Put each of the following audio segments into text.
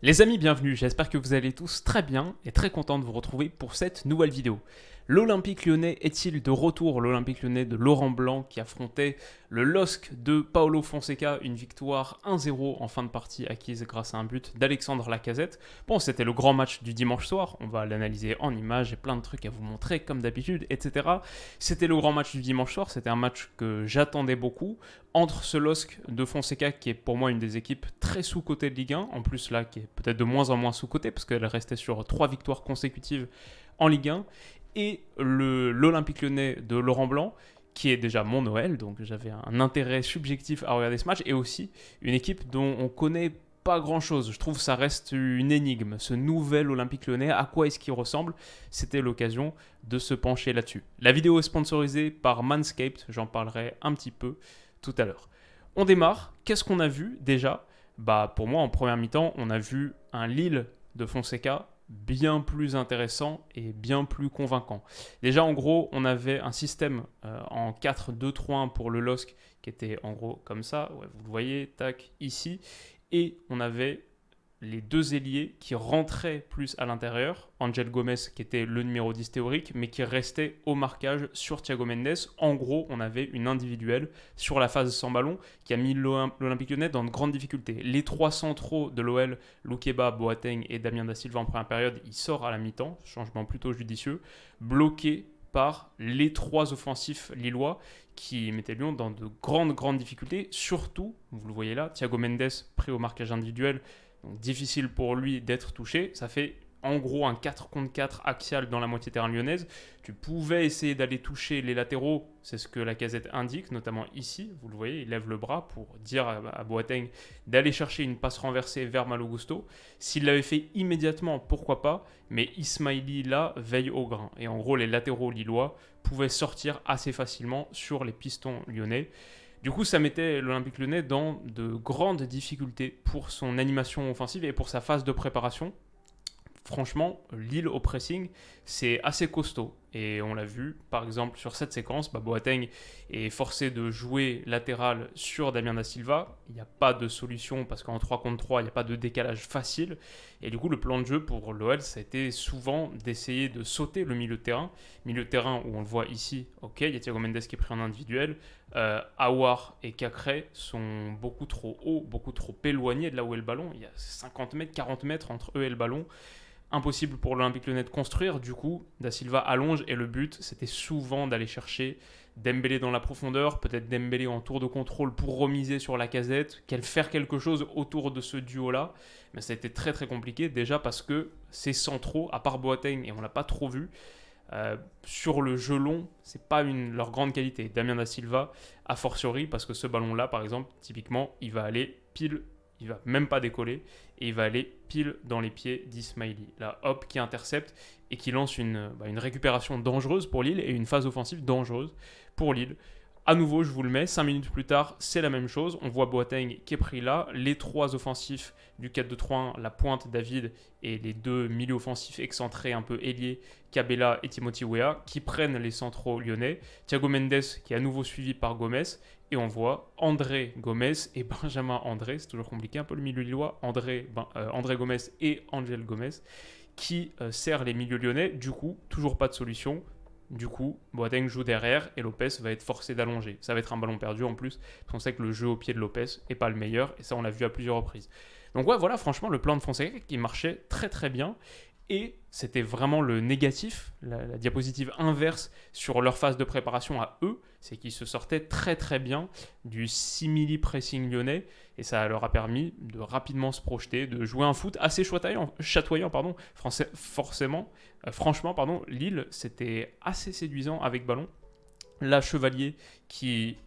Les amis, bienvenue, j'espère que vous allez tous très bien et très content de vous retrouver pour cette nouvelle vidéo. L'Olympique Lyonnais est-il de retour? L'Olympique Lyonnais de Laurent Blanc qui affrontait le LOSC de Paulo Fonseca, une victoire 1-0 en fin de partie acquise grâce à un but d'Alexandre Lacazette. Bon, c'était le grand match du dimanche soir, on va l'analyser en images, j'ai plein de trucs à vous montrer comme d'habitude, etc. C'était le grand match du dimanche soir, c'était un match que j'attendais beaucoup, entre ce LOSC de Fonseca qui est pour moi une des équipes très sous-cotées de Ligue 1, en plus là qui est peut-être de moins en moins sous-cotée parce qu'elle restait sur 3 victoires consécutives en Ligue 1, et l'Olympique Lyonnais de Laurent Blanc qui est déjà mon Noël, donc j'avais un intérêt subjectif à regarder ce match, et aussi une équipe dont on connaît pas grand chose. Je trouve que ça reste une énigme. Ce nouvel Olympique Lyonnais, à quoi est-ce qu'il ressemble? C'était l'occasion de se pencher là-dessus. La vidéo est sponsorisée par Manscaped, j'en parlerai un petit peu tout à l'heure. On démarre. Qu'est-ce qu'on a vu déjà? Pour moi, en première mi-temps, on a vu un Lille de Fonseca bien plus intéressant et bien plus convaincant. Déjà, en gros, on avait un système en 4-2-3-1 pour le LOSC qui était en gros comme ça. Ouais, vous le voyez, tac, ici. Et on avait les deux ailiers qui rentraient plus à l'intérieur. Angel Gomez qui était le numéro 10 théorique, mais qui restait au marquage sur Thiago Mendes. En gros, on avait une individuelle sur la phase sans ballon qui a mis l'Olympique Lyonnais dans de grandes difficultés. Les trois centraux de l'OL, Loukeba, Boateng et Damien Da Silva en première période, il sort à la mi-temps, changement plutôt judicieux, bloqué par les trois offensifs lillois qui mettaient Lyon dans de grandes difficultés. Surtout, vous le voyez là, Thiago Mendes pris au marquage individuel, donc difficile pour lui d'être touché. Ça fait en gros un 4 contre 4 axial dans la moitié terrain lyonnaise. Tu pouvais essayer d'aller toucher les latéraux, c'est ce que Lacazette indique, notamment ici, vous le voyez, il lève le bras pour dire à Boateng d'aller chercher une passe renversée vers Malo Gusto. S'il l'avait fait immédiatement, pourquoi pas, mais Ismaili là veille au grain. Et en gros, les latéraux lillois pouvaient sortir assez facilement sur les pistons lyonnais. Du coup, ça mettait l'Olympique Lyonnais dans de grandes difficultés pour son animation offensive et pour sa phase de préparation. Franchement, Lille au pressing, c'est assez costaud. Et on l'a vu, par exemple, sur cette séquence, Boateng est forcé de jouer latéral sur Damien Da Silva. Il n'y a pas de solution parce qu'en 3 contre 3, il n'y a pas de décalage facile. Et du coup, le plan de jeu pour l'OL, ça a été souvent d'essayer de sauter le milieu de terrain. Milieu de terrain où on le voit ici, ok, il y a Thiago Mendes qui est pris en individuel. Aouar et Cacré sont beaucoup trop hauts, beaucoup trop éloignés de là où est le ballon. Il y a 50 mètres, 40 mètres entre eux et le ballon. Impossible pour l'Olympique Lyonnais de construire. Du coup, Da Silva allonge et le but, c'était souvent d'aller chercher Dembélé dans la profondeur, peut-être Dembélé en tour de contrôle pour remiser sur Lacazette, faire quelque chose autour de ce duo-là. Mais ça a été très compliqué, déjà parce que ces centraux, à part Boateng, et on l'a pas trop vu, sur le jeu long, c'est pas leur grande qualité. Damien Da Silva, a fortiori, parce que ce ballon-là, par exemple, typiquement, il va aller pile, il va même pas décoller, et il va aller pile dans les pieds d'Ismaili. Là, hop, qui intercepte et qui lance une récupération dangereuse pour Lille et une phase offensive dangereuse pour Lille. À nouveau, je vous le mets, 5 minutes plus tard, c'est la même chose. On voit Boateng qui est pris là. Les trois offensifs du 4-2-3-1, la pointe David et les deux milieux offensifs excentrés un peu ailiers, Cabella et Timothy Weah, qui prennent les centraux lyonnais. Thiago Mendes qui est à nouveau suivi par Gomez. Et on voit André Gomez et Benjamin André, c'est toujours compliqué un peu le milieu lillois, André Gomez et Angel Gomez, qui serrent les milieux lyonnais. Du coup, toujours pas de solution. Du coup, Boateng joue derrière et Lopez va être forcé d'allonger. Ça va être un ballon perdu en plus, parce qu'on sait que le jeu au pied de Lopez n'est pas le meilleur, et ça on l'a vu à plusieurs reprises. Donc ouais, voilà, franchement, le plan de Fonseca qui marchait très bien, et c'était vraiment le négatif, la diapositive inverse sur leur phase de préparation à eux, c'est qu'ils se sortaient très bien du simili pressing lyonnais, et ça leur a permis de rapidement se projeter, de jouer un foot assez chatoyant, franchement, Lille, c'était assez séduisant avec ballon. Là, Chevalier,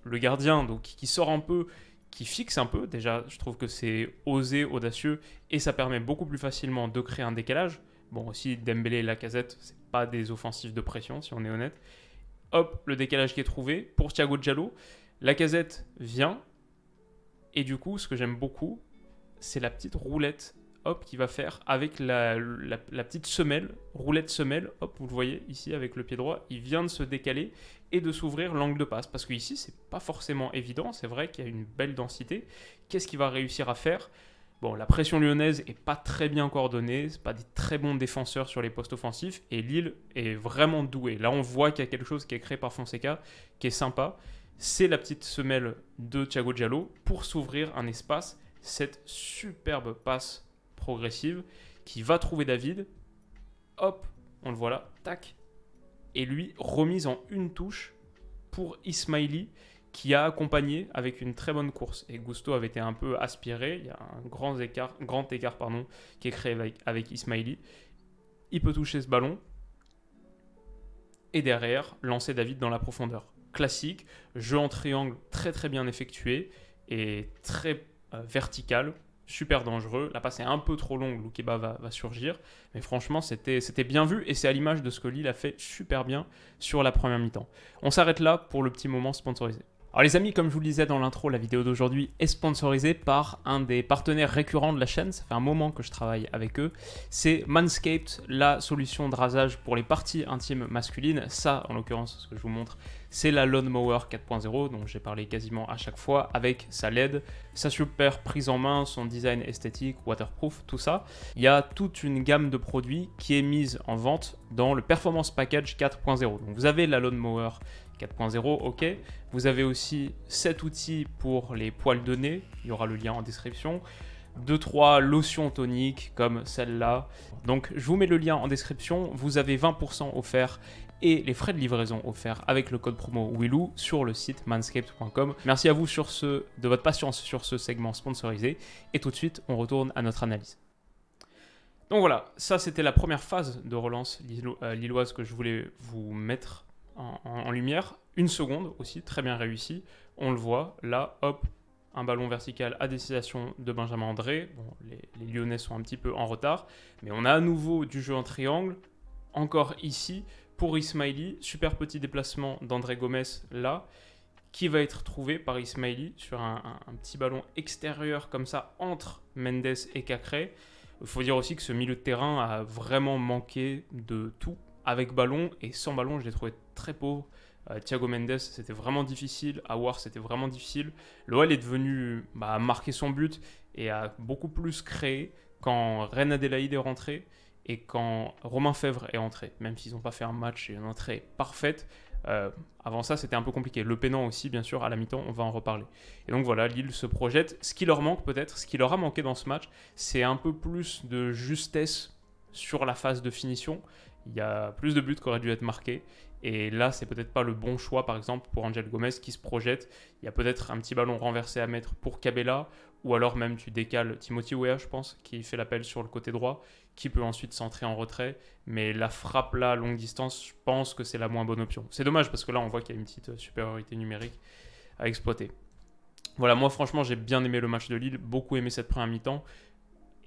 le gardien, donc qui sort un peu, qui fixe un peu, déjà je trouve que c'est osé, audacieux, et ça permet beaucoup plus facilement de créer un décalage. Bon, aussi Dembélé et Lacazette, c'est pas des offensifs de pression si on est honnête. Hop, le décalage qui est trouvé pour Thiago Diallo. Lacazette vient, et du coup, ce que j'aime beaucoup, c'est la petite roulette, hop, qu'il va faire avec la petite semelle, roulette semelle, hop, vous le voyez ici avec le pied droit, il vient de se décaler et de s'ouvrir l'angle de passe, parce qu'ici, c'est pas forcément évident, c'est vrai qu'il y a une belle densité. Qu'est-ce qu'il va réussir à faire? Bon, la pression lyonnaise est pas très bien coordonnée, c'est pas des très bons défenseurs sur les postes offensifs et Lille est vraiment doué. Là, on voit qu'il y a quelque chose qui est créé par Fonseca qui est sympa. C'est la petite semelle de Thiago Diallo pour s'ouvrir un espace. Cette superbe passe progressive qui va trouver David. Hop, on le voit là, tac. Et lui, remise en une touche pour Ismaili qui a accompagné avec une très bonne course. Et Gusto avait été un peu aspiré. Il y a un grand écart qui est créé avec Ismaili. Il peut toucher ce ballon. Et derrière, lancer David dans la profondeur. Classique, jeu en triangle très très bien effectué et très vertical, super dangereux. La passe est un peu trop longue, Loukeba va surgir. Mais franchement, c'était bien vu et c'est à l'image de ce que Lille a fait super bien sur la première mi-temps. On s'arrête là pour le petit moment sponsorisé. Alors les amis, comme je vous le disais dans l'intro, la vidéo d'aujourd'hui est sponsorisée par un des partenaires récurrents de la chaîne. Ça fait un moment que je travaille avec eux. C'est Manscaped, la solution de rasage pour les parties intimes masculines. Ça, en l'occurrence, ce que je vous montre, c'est la Lawnmower 4.0 dont j'ai parlé quasiment à chaque fois, avec sa LED, sa super prise en main, son design esthétique, waterproof, tout ça. Il y a toute une gamme de produits qui est mise en vente dans le Performance Package 4.0. Donc vous avez la Lawnmower 4.0, ok. Vous avez aussi 7 outils pour les poils de nez, il y aura le lien en description. 2-3 lotions toniques comme celle-là. Donc je vous mets le lien en description, vous avez 20% offert et les frais de livraison offerts avec le code promo Willou sur le site manscaped.com. Merci à vous de votre patience sur ce segment sponsorisé et tout de suite on retourne à notre analyse. Donc voilà, ça c'était la première phase de relance lilloise que je voulais vous mettre en lumière. Une seconde aussi, très bien réussi. On le voit, là, hop, un ballon vertical à destination de Benjamin André. Bon, les Lyonnais sont un petit peu en retard, mais on a à nouveau du jeu en triangle. Encore ici, pour Ismaili, super petit déplacement d'André Gomes là, qui va être trouvé par Ismaili sur un petit ballon extérieur comme ça entre Mendes et Cacré. Il faut dire aussi que ce milieu de terrain a vraiment manqué de tout. Avec ballon et sans ballon, je l'ai trouvé très pauvre. Thiago Mendes, c'était vraiment difficile. Aouar, c'était vraiment difficile. L'OL est devenu marquer son but et a beaucoup plus créé quand Reine Adélaïde est rentré et quand Romain Fèvre est entré. Même s'ils n'ont pas fait un match et une entrée parfaite, avant ça, c'était un peu compliqué. Le Pénan aussi, bien sûr, à la mi-temps, on va en reparler. Et donc voilà, Lille se projette. Ce qui leur manque peut-être, ce qui leur a manqué dans ce match, c'est un peu plus de justesse sur la phase de finition. Il y a plus de buts qui auraient dû être marqués. Et là, c'est peut-être pas le bon choix, par exemple, pour Angel Gomez qui se projette. Il y a peut-être un petit ballon renversé à mettre pour Cabella. Ou alors même tu décales Timothy Weah, je pense, qui fait l'appel sur le côté droit, qui peut ensuite centrer en retrait. Mais la frappe là, longue distance, je pense que c'est la moins bonne option. C'est dommage parce que là, on voit qu'il y a une petite supériorité numérique à exploiter. Voilà, moi franchement, j'ai bien aimé le match de Lille, beaucoup aimé cette première mi-temps.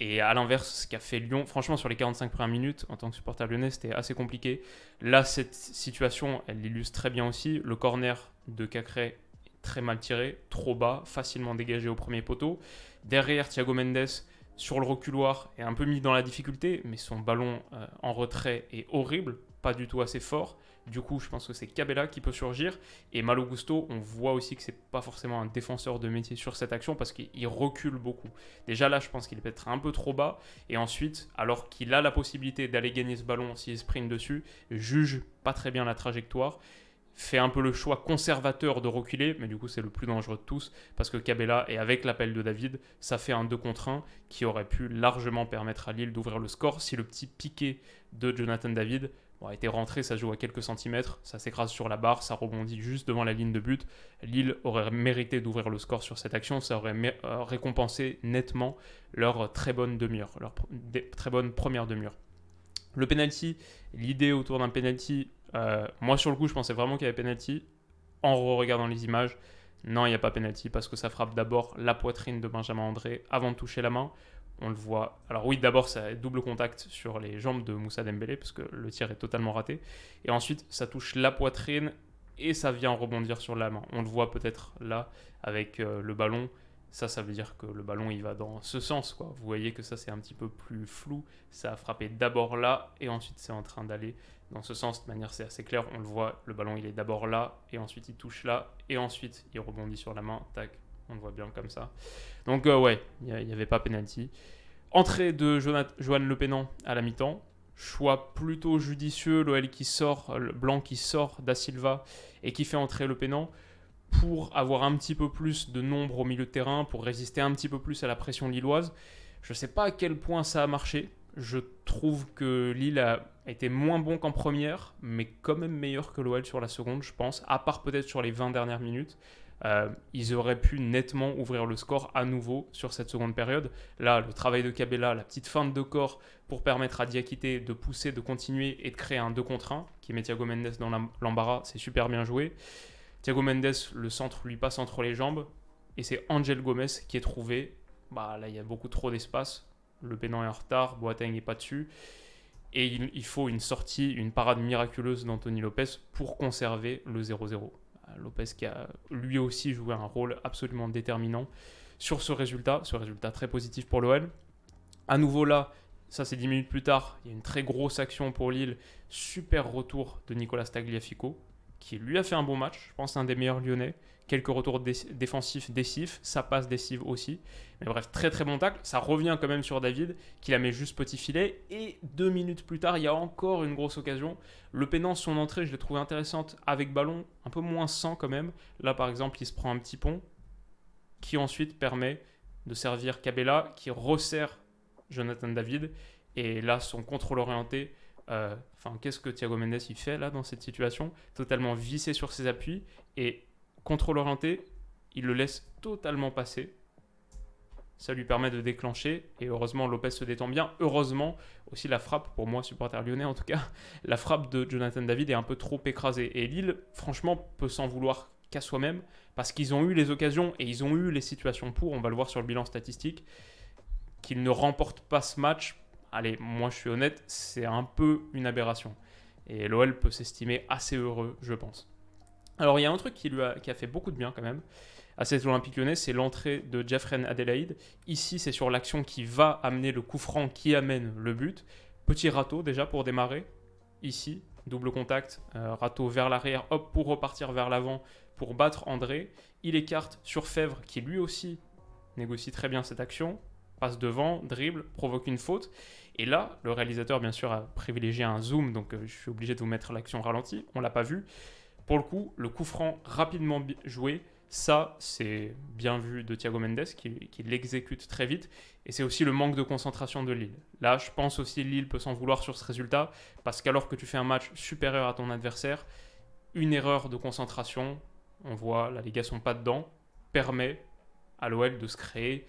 Et à l'inverse, ce qu'a fait Lyon, franchement, sur les 45 premières minutes, en tant que supporter lyonnais, c'était assez compliqué. Là, cette situation, elle l'illustre très bien aussi. Le corner de Cacré est très mal tiré, trop bas, facilement dégagé au premier poteau. Derrière, Thiago Mendes, sur le reculoir, est un peu mis dans la difficulté, mais son ballon en retrait est horrible, pas du tout assez fort. Du coup, je pense que c'est Cabella qui peut surgir. Et Malo Gusto, on voit aussi que c'est pas forcément un défenseur de métier sur cette action parce qu'il recule beaucoup. Déjà là, je pense qu'il est peut-être un peu trop bas. Et ensuite, alors qu'il a la possibilité d'aller gagner ce ballon s'il sprint dessus, juge pas très bien la trajectoire. Fait un peu le choix conservateur de reculer, mais du coup c'est le plus dangereux de tous, parce que Cabella, et avec l'appel de David, ça fait un 2 contre 1 qui aurait pu largement permettre à Lille d'ouvrir le score si le petit piqué de Jonathan David a été rentré, ça joue à quelques centimètres, ça s'écrase sur la barre, ça rebondit juste devant la ligne de but. Lille aurait mérité d'ouvrir le score sur cette action, ça aurait récompensé nettement leur très bonne demi-heure, leur très bonne première demi-heure. Le penalty, l'idée autour d'un penalty, moi sur le coup je pensais vraiment qu'il y avait penalty. En regardant les images, non il n'y a pas penalty parce que ça frappe d'abord la poitrine de Benjamin André avant de toucher la main. On le voit. Alors oui, d'abord, ça a double contact sur les jambes de Moussa Dembélé, parce que le tir est totalement raté. Et ensuite, ça touche la poitrine et ça vient rebondir sur la main. On le voit peut-être là, avec le ballon. Ça veut dire que le ballon, il va dans ce sens, quoi. Vous voyez que ça, c'est un petit peu plus flou. Ça a frappé d'abord là, et ensuite, c'est en train d'aller dans ce sens. De manière, c'est assez clair. On le voit, le ballon, il est d'abord là, et ensuite, il touche là, et ensuite, il rebondit sur la main. Tac, On le voit bien comme ça. Donc ouais, il n'y avait pas penalty. Entrée de Johan Le Pénan à la mi-temps. Choix plutôt judicieux, l'OL qui sort, le Blanc qui sort Da Silva et qui fait entrer Le Pénan pour avoir un petit peu plus de nombre au milieu de terrain, pour résister un petit peu plus à la pression lilloise. Je ne sais pas à quel point ça a marché. Je trouve que Lille a été moins bon qu'en première, mais quand même meilleur que l'OL sur la seconde, je pense, à part peut-être sur les 20 dernières minutes. Ils auraient pu nettement ouvrir le score à nouveau sur cette seconde période. Là, le travail de Cabella, la petite feinte de corps pour permettre à Diakité de pousser, de continuer et de créer un 2 contre 1 qui met Thiago Mendes dans l'embarras, c'est super bien joué. Thiago Mendes, le centre lui passe entre les jambes et c'est Angel Gomez qui est trouvé. Là, il y a beaucoup trop d'espace. Le Pénan est en retard, Boateng n'est pas dessus. Et il faut une sortie, une parade miraculeuse d'Anthony Lopez pour conserver le 0-0. Lopez qui a lui aussi joué un rôle absolument déterminant sur ce résultat très positif pour l'OL. À nouveau là, ça c'est 10 minutes plus tard, il y a une très grosse action pour Lille, super retour de Nicolas Tagliafico, qui lui a fait un bon match, je pense un des meilleurs lyonnais, quelques retours défensifs décisifs, ça passe décisive aussi, mais bref, très très bon tacle, ça revient quand même sur David, qui la met juste petit filet, et 2 minutes plus tard, il y a encore une grosse occasion. Le Pénan, son entrée, je l'ai trouvé intéressante avec ballon, un peu moins sans quand même, là par exemple, il se prend un petit pont, qui ensuite permet de servir Cabella, qui resserre Jonathan David, et là, son contrôle orienté, qu'est-ce que Thiago Mendes il fait là dans cette situation? Totalement vissé sur ses appuis, et contrôle orienté, il le laisse totalement passer. Ça lui permet de déclencher, et heureusement Lopez se détend bien. Heureusement aussi la frappe, pour moi supporter lyonnais en tout cas, la frappe de Jonathan David est un peu trop écrasée. Et Lille, franchement, peut s'en vouloir qu'à soi-même, parce qu'ils ont eu les occasions et ils ont eu les situations pour, on va le voir sur le bilan statistique, qu'ils ne remportent pas ce match. Allez, moi je suis honnête, c'est un peu une aberration. Et l'OL peut s'estimer assez heureux, je pense. Alors il y a un truc qui a fait beaucoup de bien quand même à cet Olympique Lyonnais, c'est l'entrée de Jeffrey Adelaide. Ici, c'est sur l'action qui va amener le coup franc qui amène le but. Petit râteau déjà pour démarrer. Ici, double contact, râteau vers l'arrière, hop, pour repartir vers l'avant, pour battre André. Il écarte sur Fèvre qui lui aussi négocie très bien cette action. Passe devant, dribble, provoque une faute. Et là, le réalisateur, bien sûr, a privilégié un zoom, donc je suis obligé de vous mettre l'action ralentie. On ne l'a pas vu. Pour le coup, le coup franc rapidement joué, ça, c'est bien vu de Thiago Mendes qui l'exécute très vite. Et c'est aussi le manque de concentration de Lille. Là, je pense aussi que Lille peut s'en vouloir sur ce résultat, parce qu'alors que tu fais un match supérieur à ton adversaire, une erreur de concentration, on voit, là, les gars sont pas dedans, permet à l'OL de se créer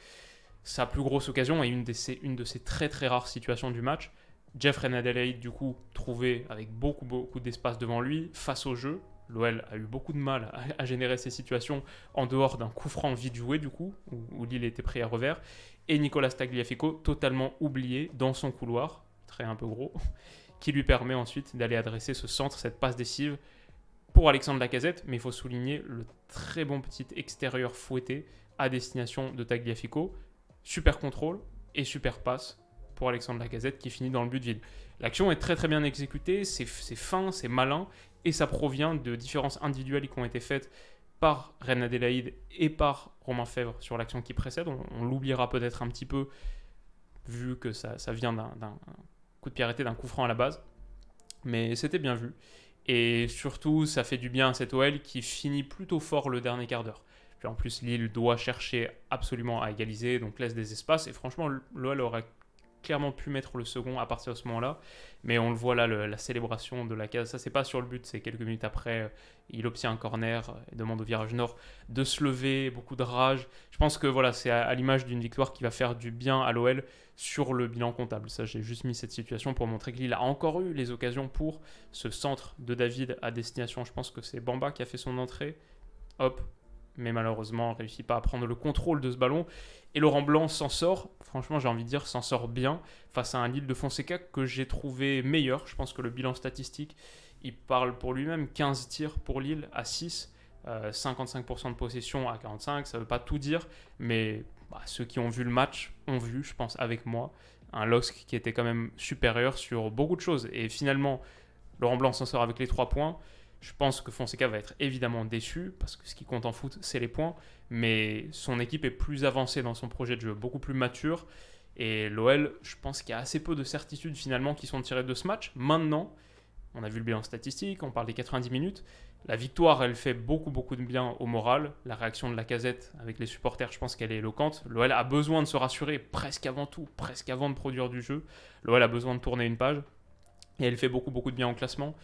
sa plus grosse occasion et une de ces très très rares situations du match. Jeffrey Adelaide, du coup, trouvé avec beaucoup d'espace devant lui, face au jeu. L'OL a eu beaucoup de mal à générer ces situations en dehors d'un coup franc vite joué, du coup, où Lille était pris à revers. Et Nicolas Tagliafico, totalement oublié dans son couloir, très un peu gros, qui lui permet ensuite d'aller adresser ce centre, cette passe décisive pour Alexandre Lacazette. Mais il faut souligner le très bon petit extérieur fouetté à destination de Tagliafico. Super contrôle et super passe pour Alexandre Lacazette qui finit dans le but vide. L'action est très très bien exécutée, c'est fin, c'est malin, et ça provient de différences individuelles qui ont été faites par Reine Adélaïde et par Romain Fèvre sur l'action qui précède. On l'oubliera peut-être un petit peu, vu que ça vient d'un coup de pied arrêté, d'un coup franc à la base. Mais c'était bien vu. Et surtout, ça fait du bien à cet OL qui finit plutôt fort le dernier quart d'heure. Puis en plus, Lille doit chercher absolument à égaliser, donc laisse des espaces. Et franchement, l'OL aurait clairement pu mettre le second à partir de ce moment-là. Mais on le voit là, la célébration de Lacazette, ça c'est pas sur le but, c'est quelques minutes après, il obtient un corner et demande au virage nord de se lever, beaucoup de rage. Je pense que voilà, c'est à l'image d'une victoire qui va faire du bien à l'OL sur le bilan comptable. Ça, j'ai juste mis cette situation pour montrer que Lille a encore eu les occasions pour ce centre de David à destination. Je pense que c'est Bamba qui a fait son entrée. Hop, mais malheureusement, on ne réussit pas à prendre le contrôle de ce ballon. Et Laurent Blanc s'en sort, franchement j'ai envie de dire, s'en sort bien face à un Lille de Fonseca que j'ai trouvé meilleur. Je pense que le bilan statistique, il parle pour lui-même. 15 tirs pour Lille à 6, 55% de possession à 45, ça ne veut pas tout dire, mais ceux qui ont vu le match ont vu, je pense, avec moi, un LOSC qui était quand même supérieur sur beaucoup de choses. Et finalement, Laurent Blanc s'en sort avec les 3 points. Je pense que Fonseca va être évidemment déçu, parce que ce qui compte en foot, c'est les points, mais son équipe est plus avancée dans son projet de jeu, beaucoup plus mature, et l'OL, je pense qu'il y a assez peu de certitudes finalement qui sont tirées de ce match. Maintenant, on a vu le bilan statistique, on parle des 90 minutes. La victoire, elle fait beaucoup de bien au moral. La réaction de Lacazette avec les supporters, je pense qu'elle est éloquente. L'OL a besoin de se rassurer presque avant tout, presque avant de produire du jeu. L'OL a besoin de tourner une page. Et elle fait beaucoup de bien au classement.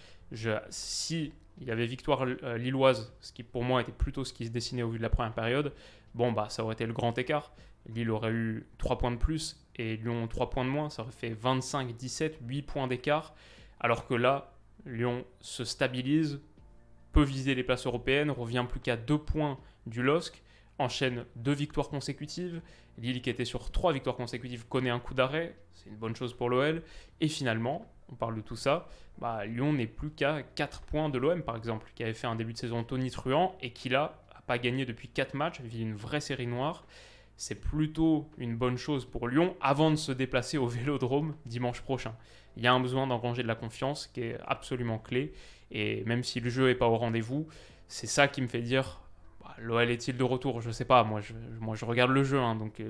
Si il y avait victoire lilloise, ce qui pour moi était plutôt ce qui se dessinait au vu de la première période, bon bah ça aurait été le grand écart. Lille aurait eu 3 points de plus et Lyon 3 points de moins. Ça aurait fait 25-17, 8 points d'écart. Alors que là, Lyon se stabilise, peut viser les places européennes, revient plus qu'à 2 points du LOSC, enchaîne 2 victoires consécutives. Lille, qui était sur 3 victoires consécutives, connaît un coup d'arrêt, c'est une bonne chose pour l'OL. Et finalement, on parle de tout ça, Lyon n'est plus qu'à 4 points de l'OM, par exemple, qui avait fait un début de saison tonitruant et qui, là, n'a pas gagné depuis 4 matchs, vit une vraie série noire. C'est plutôt une bonne chose pour Lyon avant de se déplacer au Vélodrome dimanche prochain. Il y a un besoin d'engranger de la confiance qui est absolument clé. Et même si le jeu n'est pas au rendez-vous, c'est ça qui me fait dire l'OL est-il de retour? Je sais pas, moi je regarde le jeu, donc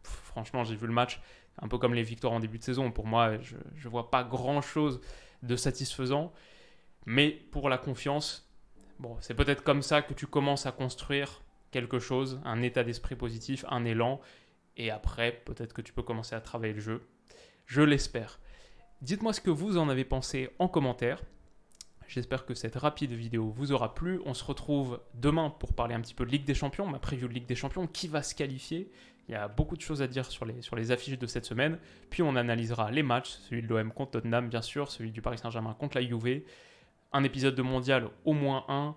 franchement j'ai vu le match, un peu comme les victoires en début de saison. Pour moi, je vois pas grand-chose de satisfaisant. Mais pour la confiance, bon, c'est peut-être comme ça que tu commences à construire quelque chose, un état d'esprit positif, un élan. Et après, peut-être que tu peux commencer à travailler le jeu. Je l'espère. Dites-moi ce que vous en avez pensé en commentaire. J'espère que cette rapide vidéo vous aura plu. On se retrouve demain pour parler un petit peu de Ligue des Champions, ma preview de Ligue des Champions, qui va se qualifier. Il y a beaucoup de choses à dire sur les affiches de cette semaine. Puis on analysera les matchs, celui de l'OM contre Tottenham bien sûr, celui du Paris Saint-Germain contre la Juve, un épisode de Mondial au moins un,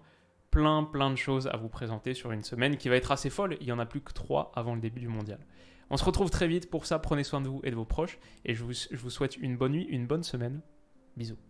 plein de choses à vous présenter sur une semaine qui va être assez folle. Il n'y en a plus que 3 avant le début du Mondial. On se retrouve très vite pour ça, prenez soin de vous et de vos proches, et je vous souhaite une bonne nuit, une bonne semaine. Bisous.